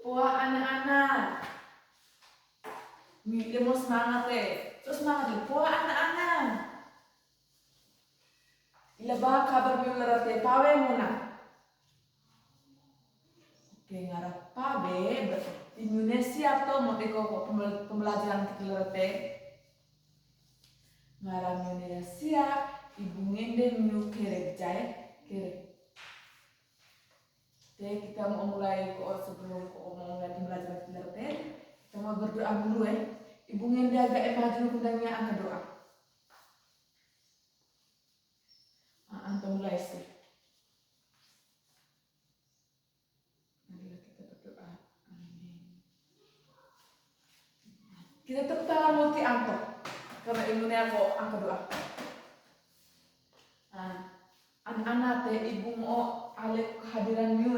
Wah anak-anak, Mili mau semangat terus semangat wah anak-anak. Ila ba kabar biulara pawe muna. Oke ngarap pawe Indonesia atau mau pembelajaran kita ngarap Indonesia ibu ngende miu kerja kere. Kita mau mulai sebelum mau mulai pembelajaran kita kita mau berdoa dulu Ibu ngende agak maju kundangnya angkat doa. Antum mulai sih. Marilah kita berdoa. Amin. Kita tepuk tangan multi angkat. Karena ibunya aku angkat doa. Anak-anak ibu mau alih kehadiran miu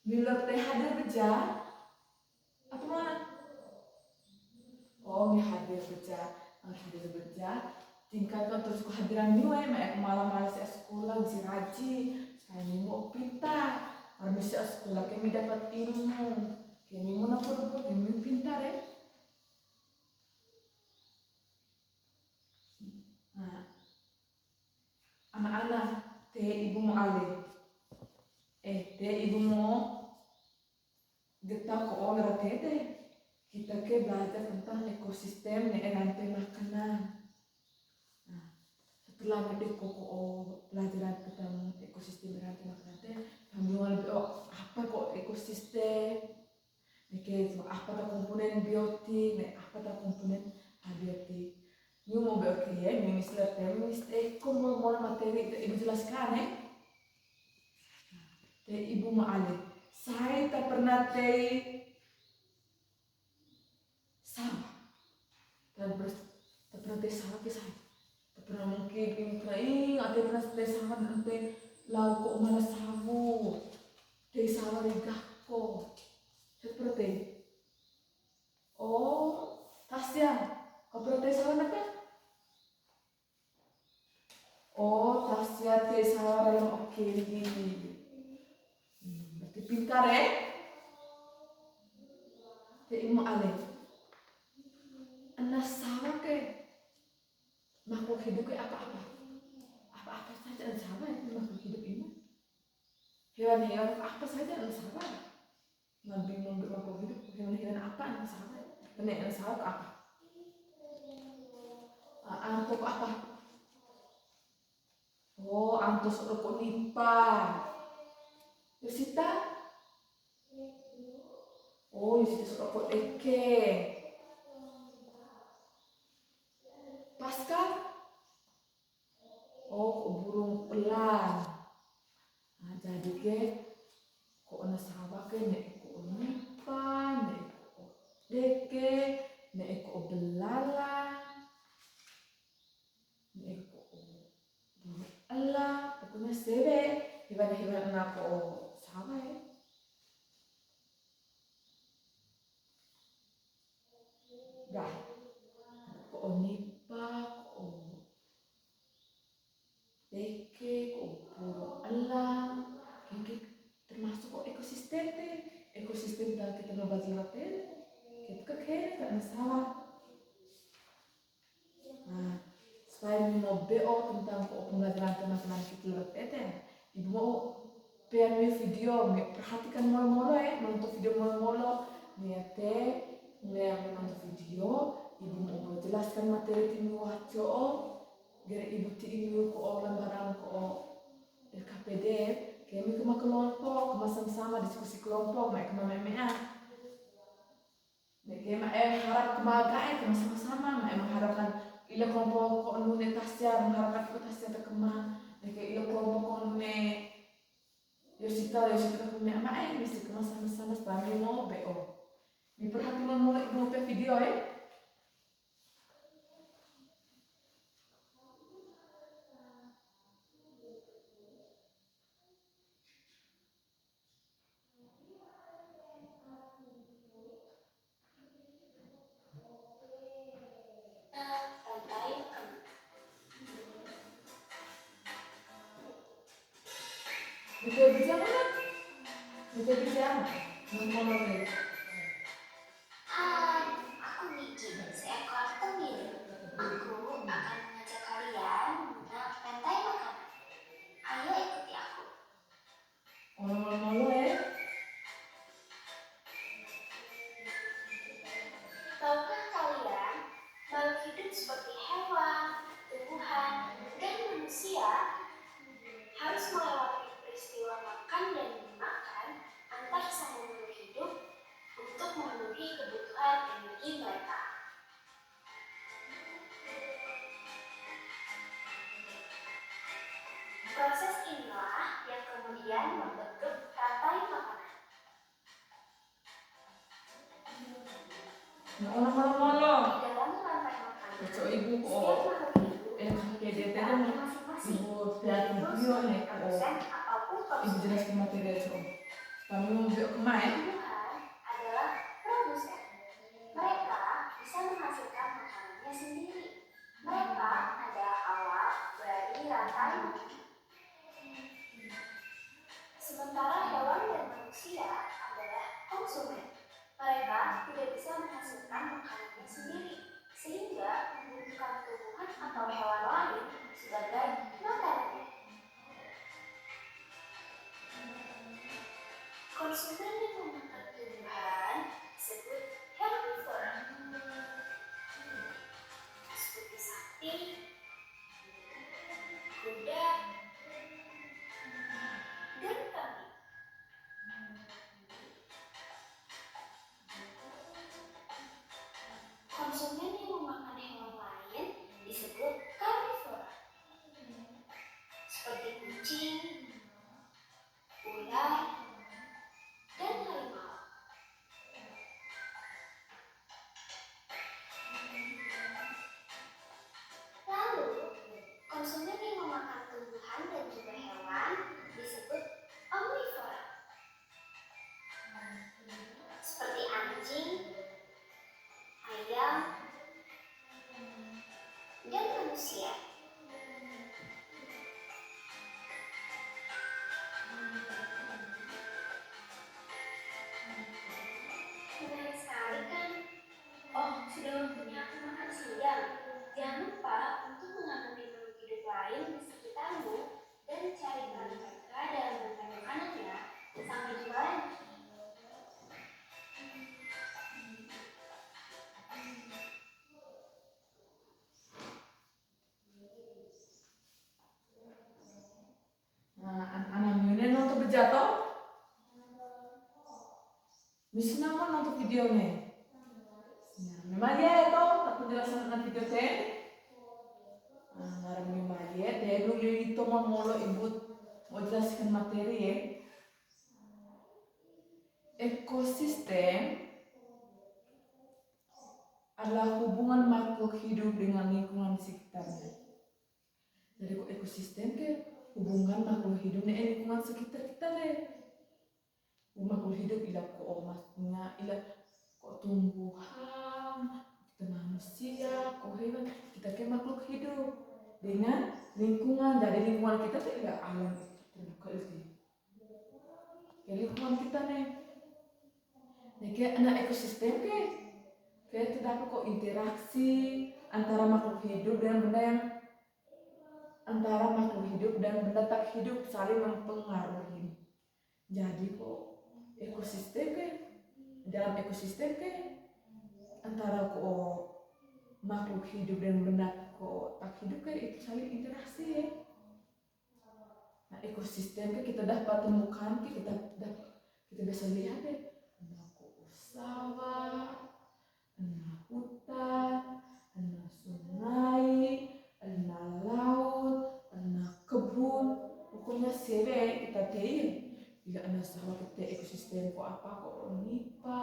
Miller hadir beja atau mana? Oh, hadir beja. Tingkatkan terus kehadiran miu malam-malam saya sekolah si rajin, saya mau pintar. Kalau bisa sekolah kami dapat ilmu, kami mau dapat kami pintar Anak-anak, ibu mau alih. Ibu mau getah ko orang kita ke belajar tentang ekosistem rantai makanan. Setelah kita pelajaran tentang ekosistem rantai makanan kami lebih apa kok ekosistem apa komponen biotik apa komponen abiotik. Ini mau biotik misalnya mau materi ibu jelaskan ibu mau alih. Saya tak pernah sawah tak pernah sawah ke saya tak pernah mungkin ada pernah sawah nanti lauk kok malah sabu sawah rigahko seperti Tasya kau pernah sawah apa? Tasya sawah yang oke berarti pintar ilmu alih anak sawah makhluk hidup apa saja sawah makhluk hidup ini hewan-hewan apa saja sawah bingung makhluk hidup hewan-hewan apa sawah karena sawah apa antuk apa antus rokok nipa Yusita Yusita rokok eke Pascal burung elang jadi kok nasabah nek nipa nek deke nek belalang nek burung elang pokoknya sebe hewan-hewan aku sama dah kok nipa deke burung elang termasuk ekosistem dan kita ngebagi kita kan salah selain mau BO tentang pembelajaran teman-teman kita ibu mau video perhatikan molo-molo menonton video molo-molo mulai menonton video ibu mau jelaskan materi ini wajo biar ibu ibu lembaran LKPD kami ke kelompok sama-sama diskusi kelompok kemana harap kemagai sama-sama mengharapkan ila kelompok nune tasya mengharapkan ikut tasya terkemah ila kelompok nune Yosita kemana bisa kemas sama-sama sebagai mau BO diperhatikan mulai video Video mana? Bisa bisa. Ngomong Hai, aku Niki, seekor tenggiri. Aku akan mengajak kalian mengenal rantai makanan. Ayo ikuti aku. Ngomong Tahukah kalian, makhluk hidup seperti hewan, tumbuhan, dan manusia harus melewati peristiwa makan dan memakan antar sama makhluk hidup untuk memenuhi kebutuhan energi mereka. Proses inilah yang kemudian membentuk rantai makanan. Ngomong. Di dalam rantai makanan, Cocok ibu setiap kok. makhluk hidup Kayak dia memiliki tadi perannya masing-masing. ibu piatu Yaitu bio nih sebagai produsen ataupun ibu konsumen. jelaskan materi so. Kami mau bio kemain. Tumbuhan adalah produsen. Mereka bisa menghasilkan makanannya sendiri. Mereka adalah awal dari rantai makanan. Sementara hewan dan manusia adalah konsumen. Mereka tidak bisa menghasilkan makanannya sendiri, sehingga membutuhkan tumbuhan atau hewan lain sebagai makanannya. Konsumen yang memakan tumbuhan disebut herbivora, seperti sapi, kuda, dan kambing. Konsumen yang memakan hewan lain disebut karnivora, seperti kucing, ular, dan harimau. Lalu, konsumen yang memakan tumbuhan dan juga hewan disebut omnivora, seperti anjing, ayam, dan manusia. Menarik sekali kan? Oh, sudah waktunya aku makan siang. Jangan lupa untuk mengamati makhluk hidup lain di sekitarmu dan cari peran mereka dalam rantai makanan ya. Sampai jumpa lagi. Nah, anak mune nonton berjatuh. Misi nama nonton videonya. Nah, memang dia itu aku jelaskan dengan video teh. Ngarang memang dia dulu itu mau molo ibu mau jelaskan materi ya. Ekosistem adalah hubungan makhluk hidup dengan lingkungan sekitarnya. Jadi kok ekosistem ke hubungan makhluk hidup dengan lingkungan sekitar kita deh. Makhluk hidup ilah kok maksudnya ilah kok tumbuhan, kita manusia, kok hewan, kita ke makhluk hidup dengan lingkungan. Jadi lingkungan kita tuh ilah alam terbuka itu. Ya lingkungan kita nih. Nah, kayak anak ekosistem kayak terdapat kok interaksi antara makhluk hidup dan benda yang antara makhluk hidup dan benda tak hidup saling mempengaruhi. Jadi kok ekosistem dalam ekosistem antara kok makhluk hidup dan benda kok tak hidup itu saling interaksi ya. Nah ekosistem kita dapat temukan kita bisa lihat deh ada kok sawah, ada hutan, ada sungai, ada laut, ada kebun, pokoknya sebe kita tahu. Bila ada sawah kita ekosistem kok apa kok nipa,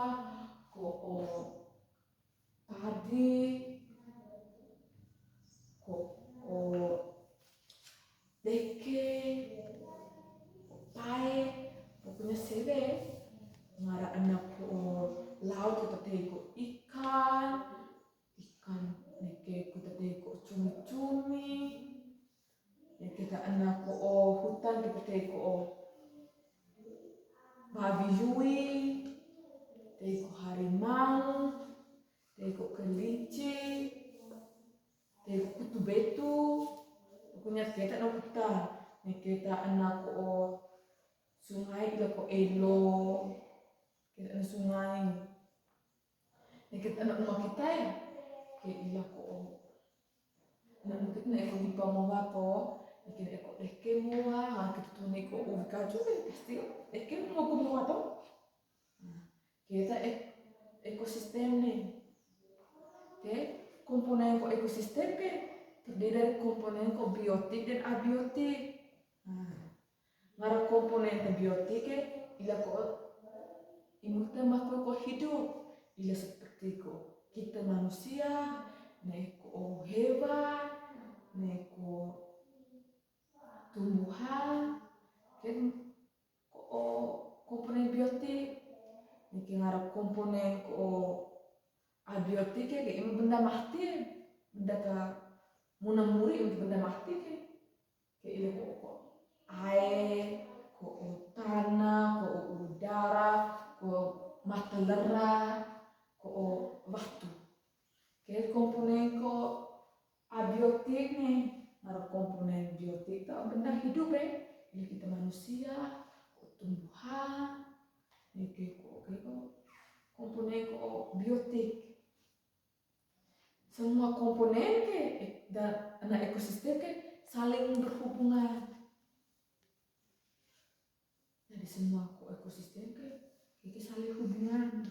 kok padi, kok deke, kok pae, pokoknya sebe. Ngara anak kok laut kita tahu kok ikan neke kita tahu kok cumi-cumi. Ya kita anak kok hutan kita tahu kok babi yui, teko harimau, teko kelinci, teko kutu betu, pokoknya kita no hutan, kita anak ko sungai ila ko elo, kita anak sungai, kita anak rumah kita ya, kita ila ko anak kita na eko di pamoga po, kita eko eke mua, kita tuh neko ubika juga pasti eke mau pamoga to, kita ekosistem nih, oke, komponen ko ekosistem ke terdiri dari komponen ko biotik dan abiotik. Ngara komponen biotik ke ila ko imuta makhluk ko hidup, ila seperti ko kita manusia, neko hewan, neko tumbuhan, kan ko komponen biotik, niki ngara komponen ko abiotik ke ini benda mati, benda ka munamuri untuk benda mati ke ila ko air, ko tanah, ko udara, ko mata lera, ko waktu. Oke, komponen ko abiotik nih, ada komponen biotik itu benda hidup ini kita manusia, ko tumbuhan, ini ko komponen ko biotik. Semua komponen dan anak ekosistem saling berhubungan. Jadi semua ekosistem ini saling berhubungan.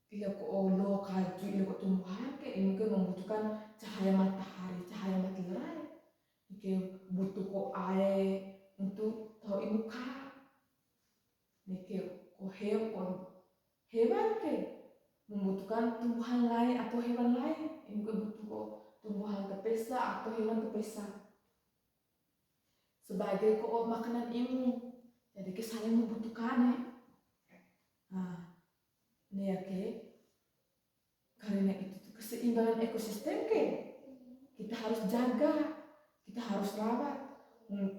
Ila ko lo kaju, ila ko tumbuhan ini mungkin membutuhkan cahaya matahari, cahaya matahari. Ini butuh ko air untuk tahu imuka. Ini ko hewan membutuhkan tumbuhan lain atau hewan lain. Ini butuh ko tumbuhan kepesa atau hewan kepesa. Sebagai ko makanan imu, jadi saling membutuhkan. Ini ya karena itu keseimbangan ekosistem kita harus jaga, kita harus rawat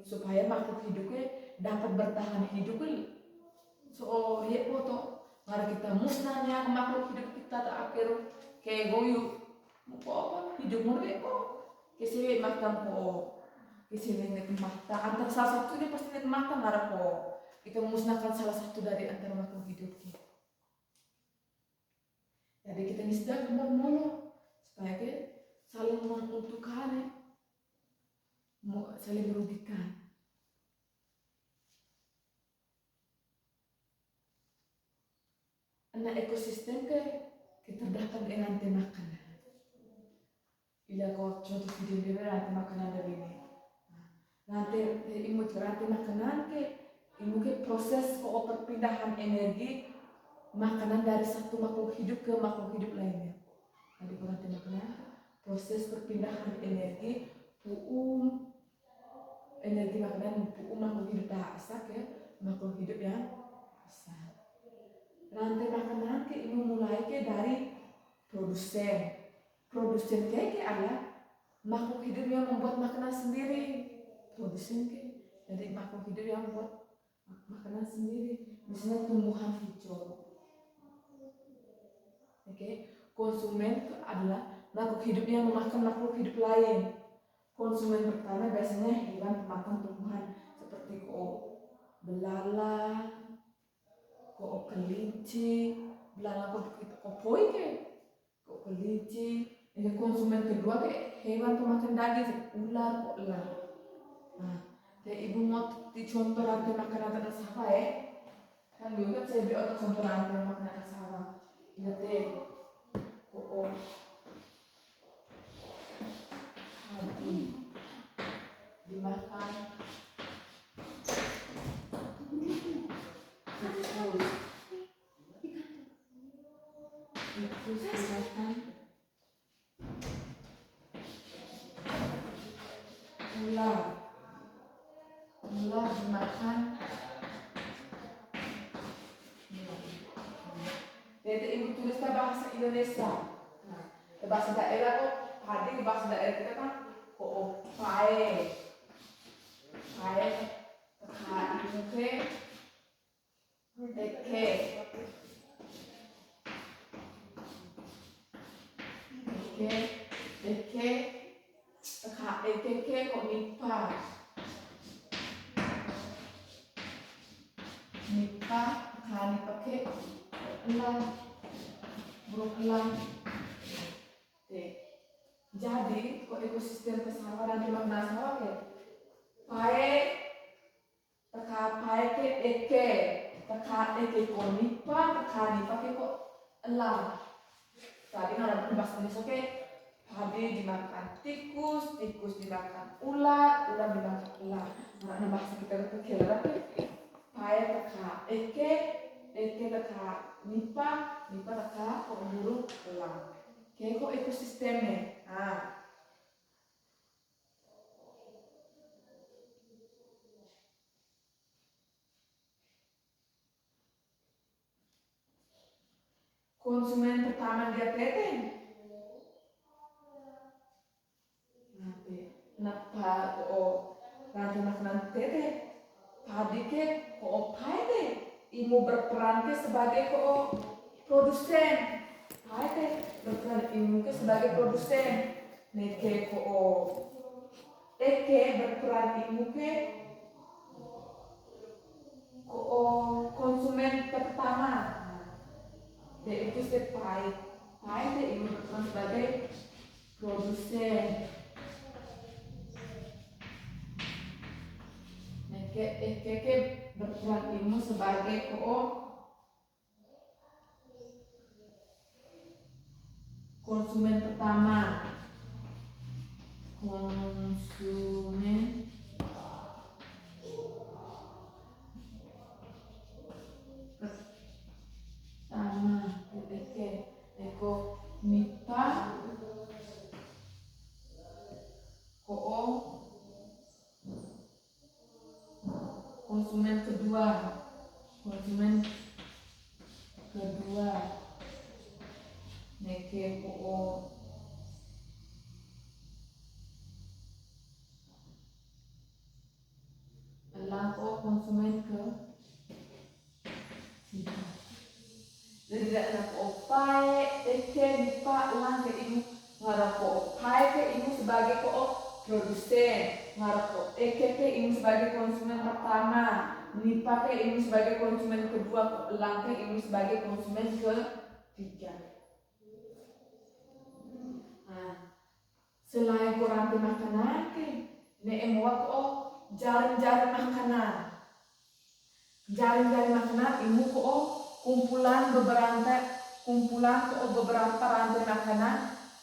supaya makhluk hidupnya dapat bertahan hidup. So ya foto, mari kita musnahnya makhluk hidup kita tak akhir kayak goyu, apa hidup mereka kesini macam kesini mata antara salah satu dia pasti mata marah kita musnahkan salah satu dari antara makhluk hidup kita. Jadi kita nisdah kemana supaya saling menguntungkan, saling merugikan. Anak ekosistem terdapat rantai makanan. Ila kau contoh video dia rantai makanan dari ini. Rantai imut rantai makanan imut proses perpindahan energi makanan dari satu makhluk hidup ke makhluk hidup lainnya. Jadi rantai makanan proses perpindahan energi energi makanan makhluk hidup dahasa ke makhluk hidup yang besar. Rantai makanan ini mulai dari produsen adalah makhluk hidup yang membuat makanan sendiri. Produsen jadi makhluk hidup yang membuat makanan sendiri, misalnya tumbuhan hijau. Konsumen itu adalah makhluk hidup yang memakan makhluk hidup lain. Konsumen pertama biasanya hewan pemakan tumbuhan seperti belalang, kelinci, belalang poi kelinci. Ini konsumen kedua hewan pemakan daging, ular. Ibu mau dicontoh rantai makanan atas apa kan juga saya bilang contoh rantai makanan atas apa. Ingat dimakan dimakan ular dimakan. Jadi ibu tulisnya bahasa Indonesia. Bahasa daerah hadir bahasa daerah kita kan pae ibu elang, burung elang. Oke. Jadi kok ekosistem kesawaran di makna sawa ke pae pae ke eke ko nipa ke kok elang. Tadi nggak bahasa Indonesia ke padi dimakan tikus dimakan ulat dimakan elang. Nah bahasa kita ke kira pae eke nipa kok burung elang. Kayak kok ekosistemnya. Nah, konsumen pertama dia teten. Napa kok rantai makanan tete? Tadi ke kok paite imu berperan ke sebagai kok produsen. Paite berperan imu ke sebagai produsen. Neke kok eke berperan imu ke kok konsumen pertama. Itu sepai imu berperan sebagai produsen. Eke berperan imu sebagai konsumen pertama. Konsumen pertama. Eko nipa konsumen kedua. Neke elang konsumen ke jadi tidak pae eke nipa elang ke ibu ngarap pae ke ibu sebagai produsen ngarap eke ke ibu sebagai konsumen pertama nipa ke ibu sebagai konsumen kedua elang ke ibu sebagai konsumen ketiga. Nah, selain rantai makanan ke ne emuak jaring-jaring makanan. Jaring-jaring makanan imu kumpulan beberapa rantai makanan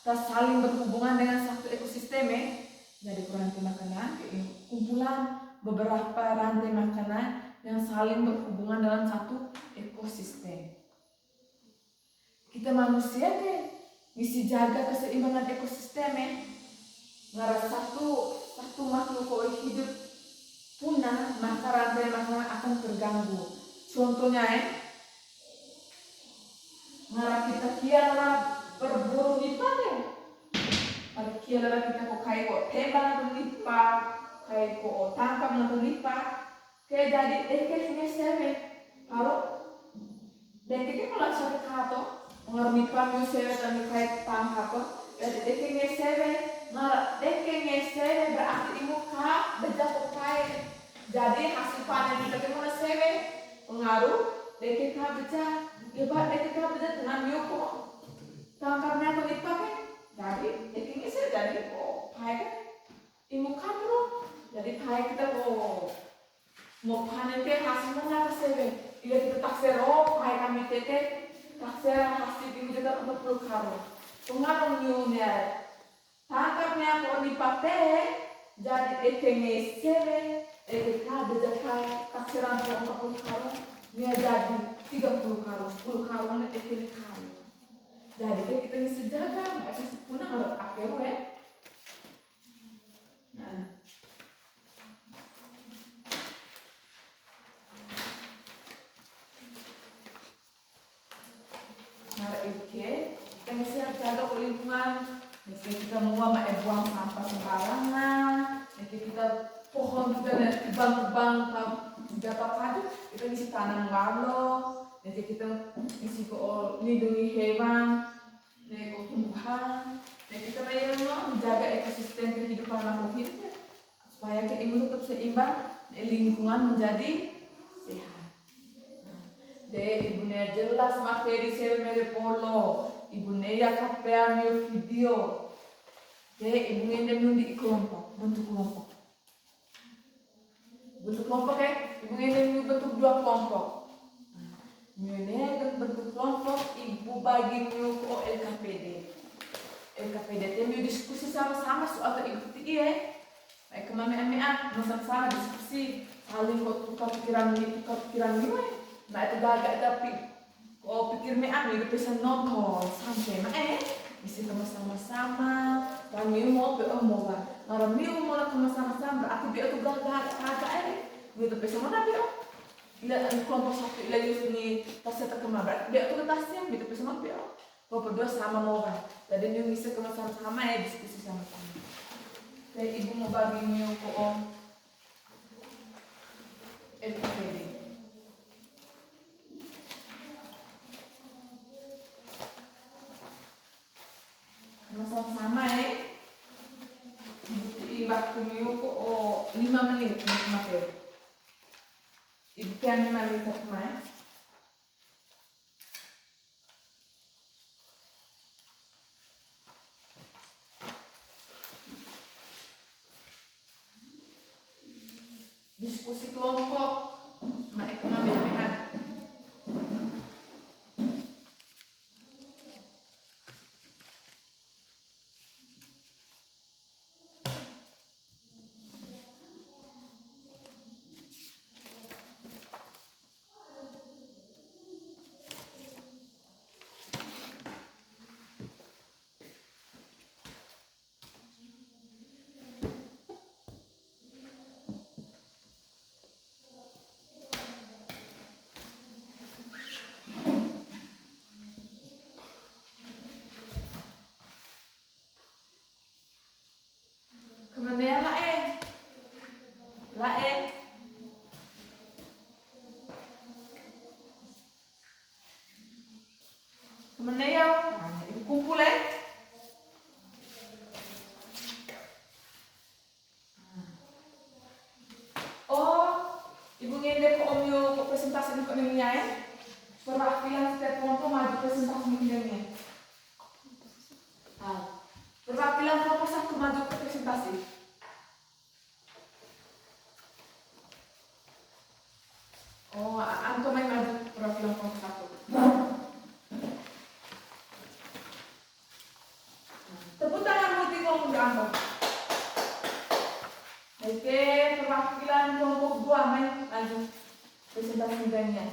tak saling berhubungan dengan satu ekosistem Jadi rantai makanan kumpulan beberapa rantai makanan yang saling berhubungan dalam satu ekosistem. Kita manusia mesti jaga keseimbangan ekosistem Ngarap satu makhluk hidup punah maka rantai makanan akan terganggu. Contohnya ngarap kita berburu nipa kita kayak tembak nipa kayak tangkap nipa kayak jadi eke sebe harus eke kalau sakit kato ngarap nipa sebe dan kayak tangkap jadi eke sebe ngarap eke sebe berarti imu bejak kayak jadi hasil panen kita kemana sebe pengaruh eke bejak Lepas eke bejak dengan yoko tangkapnya nipa jadi eke sebe jadi kayak imu kabro jadi kayak kita mau panen ke hasilnya nggak sebe iya kita taksir kayak kami tete taksir hasil imu juga 40 karo pengaruh nyunya tangkapnya nipa jadi eke sebe eke bejak kayak taksiran 40 karo nya jadi 30 karo 10 karo eke karo jadi kita bisa jaga masih punah harus akhirnya kita mesti jaga lingkungan. Mesti kita buang sampah sembarangan. Mesti kita pohon juga tebang-tebang jatuh padu kita mesti tanam galo. Mesti kita mesti lindungi hewan, tumbuhan. Dan kita menjaga ekosistem kehidupan makhluk hidup supaya kita tetap seimbang, lingkungan menjadi sehat. Ibu Nea jelas materi mere polo. Ibu Nea kapea mio video. Ibu Nea di kelompok, bentuk kelompok. Bentuk kelompok Ibu Nea bentuk 2 kelompok. Mio Nea bentuk kelompok, Ibu bagi mio ko LKPD. LKPD mio diskusi sama-sama soal ikuti Baik kemame-amea, sama-sama diskusi, saling kok tukar pikiran gimana? Nah itu gagak tapi kok pikir mea itu bisa nonton sampai bisa sama-sama kami mau kan kami mau sama-sama berarti dia tuh gagak gitu bisa mana dia lihat kelompok satu lagi sini tasnya terkemar berarti dia tuh tasnya gitu bisa mana dia kelompok 2 sama mau kan jadi dia bisa sama-sama diskusi sama-sama. Ibu mau bagi mio ko LKPD. Sama-sama Bukti waktu mio ko 5 menit materi. Ibu kan 5 menit kemarin. Diskusi kelompok, naik kemana? Kemana Lae? Kemana ya? Ibu kumpul Ibu ngende ko omyo ko presentasi ko niya perwakilan setiap kelompok maju presentasi niya. Perwakilan kelompok 1 maju ke presentasi. Anto main maju perwakilan kelompok 1. Tepuk tangan multi kelompok di Anto. Oke, perwakilan kelompok 2 main maju presentasi niya.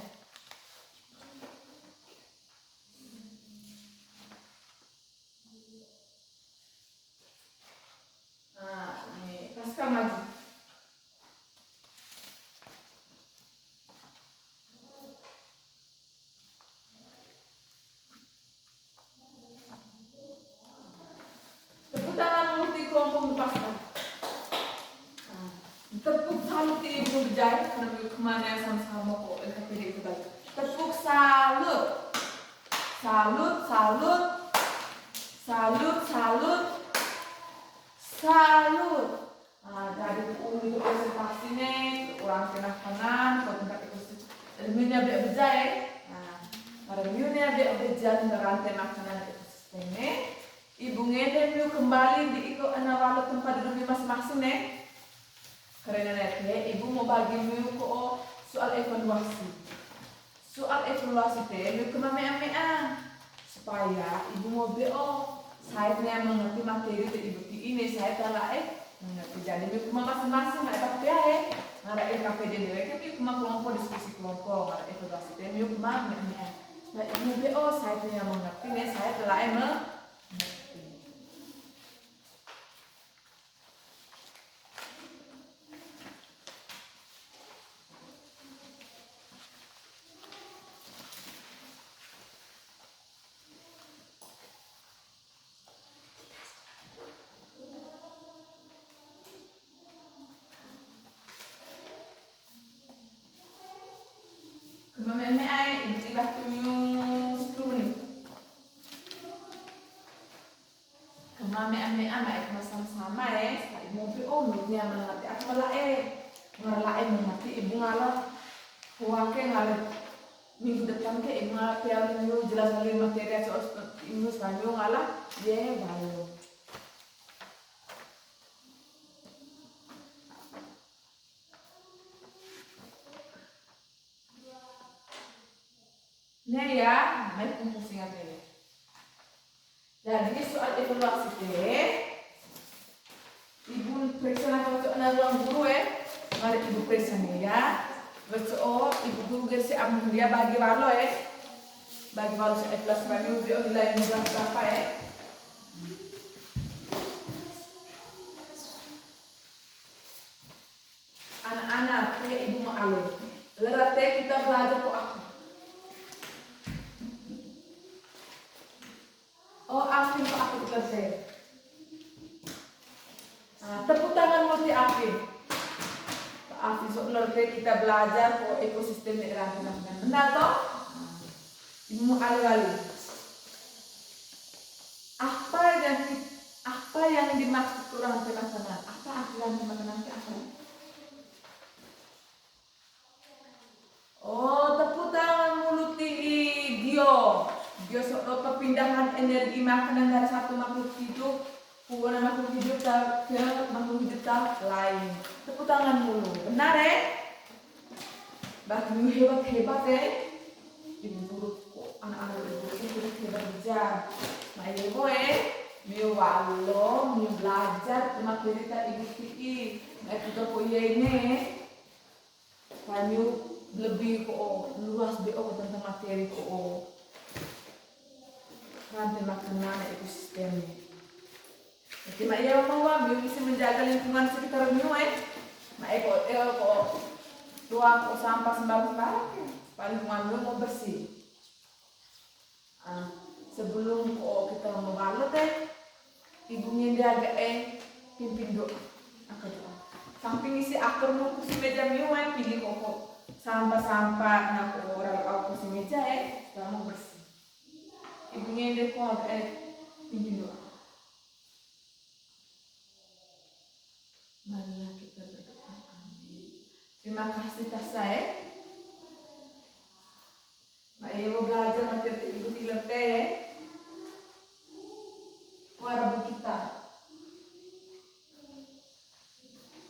Pasca maju. Tepuk tangan multi kelompok di Pasca. Tepuk salut ibu berjaya karena kemana sama-sama kok LKPD itu tadi. Tepuk salut. Salut, salut. Salut, salut. Salut. Dari untuk presentasi nih, orang kena kanan, kau tingkat ekosistem. Ilmunya biar berjaya. Para ilmunya biar berjaya tentang rantai makanan ekosistem nih. Ibu ngeden yuk kembali di ikut anak tempat duduk masing-masing nih. Karena nanti ibu mau bagi yuk soal evaluasi. Soal evaluasi teh yuk kemana supaya ibu mau saya punya mengerti materi dari ibu ini saya telah mengerti jadi yuk masing-masing ada apa ngara LKPD mereka yuk kelompok diskusi kelompok ngara evaluasi teh yuk kemana nah ibu saya punya mengerti nih saya telah mengerti. Kemana ibu waktu 10 menit. Kemana sama-sama ibu mulutnya mengerti aku ngalain mengerti ibu ngalah huake ngalah minggu depan ke ima piala minggu jelas lagi materi soal minggu Spanyol ngalah dia baru. Nih ya, mari kumpul singkat ini. Jadi soal evaluasi teh, ibu periksa nak anak ruang guru mari ibu periksa nih ya. Betul, ibu guru gersi amun dia bagi walo bagi walo se evaluasi kami dia nilai nilai berapa Anak-anak teh ibu mau alur. Lerat teh kita belajar kok aku. Oh, Afin kok aku selesai. Nah, tepuk tangan multi Afin. Afin soalnya kita belajar kok ekosistem daerah kita. Benar toh? Ibu mau alur-alur. Apa yang dimaksud kurang makanan? Apa aturan makanan ke apa? Oh, tepuk tangan mulut Gio. Gio soal perpindahan energi makanan dari satu makhluk hidup ke makhluk hidup ke makhluk hidup lain. Tepuk tangan mulu. Benar Bagi hebat-hebat Ibu guru kok anak-anak ibu guru hebat bijak. Nah ibu Miu walo, miu belajar cuma cerita ibu tiki. Nah kita kok ini kami lebih kok luas tentang materi kok rantai makanan ekosistem. Jadi mak iya mau miu bisa menjaga lingkungan sekitar miu mak kok tuang kok sampah sembarang paling lingkungan mau bersih. Sebelum kok kita membalut ibunya dia agak pimpin doa aku doa samping isi akar mau kursi meja miu pilih kok sampah-sampah nak orang aku kursi meja kamu bersih ibunya dia kok agak pimpin doa. Marilah kita berdoa. Terima kasih Tasa Mak Ibu belajar